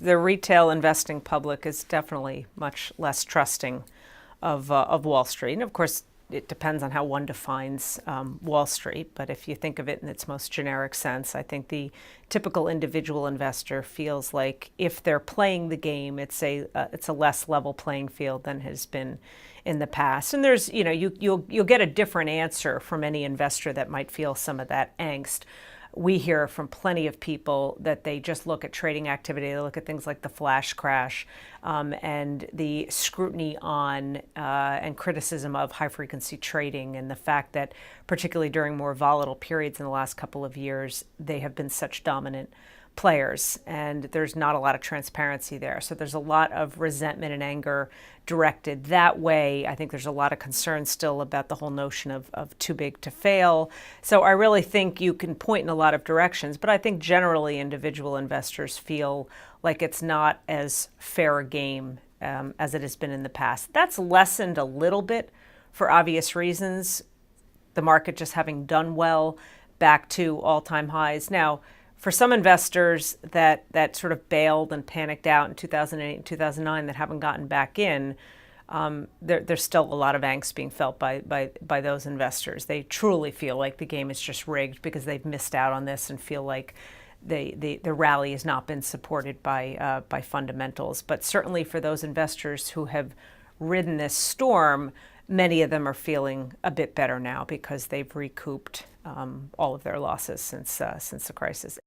the retail investing public is definitely much less trusting of Wall Street. And of course, it depends on how one defines Wall Street. But if you think of it in its most generic sense, I think the typical individual investor feels like if they're playing the game, it's a less level playing field than has been in the past. And there's, you'll get a different answer from any investor that might feel some of that angst. We hear from plenty of people that they just look at trading activity. They look at things like the flash crash and the scrutiny on and criticism of high frequency trading, and the fact that particularly during more volatile periods in the last couple of years, they have been such dominant players, and there's not a lot of transparency there. So there's a lot of resentment and anger directed that way. I think there's a lot of concern still about the whole notion of too big to fail. So I really think you can point in a lot of directions, but I think generally individual investors feel like it's not as fair a game as it has been in the past. That's lessened a little bit for obvious reasons, the market just having done well back to all-time highs. Now, for some investors that sort of bailed and panicked out in 2008 and 2009 that haven't gotten back in, there's still a lot of angst being felt by those investors. They truly feel like the game is just rigged because they've missed out on this and feel like the rally has not been supported by fundamentals. But certainly for those investors who have ridden this storm, many of them are feeling a bit better now because they've recouped all of their losses since the crisis.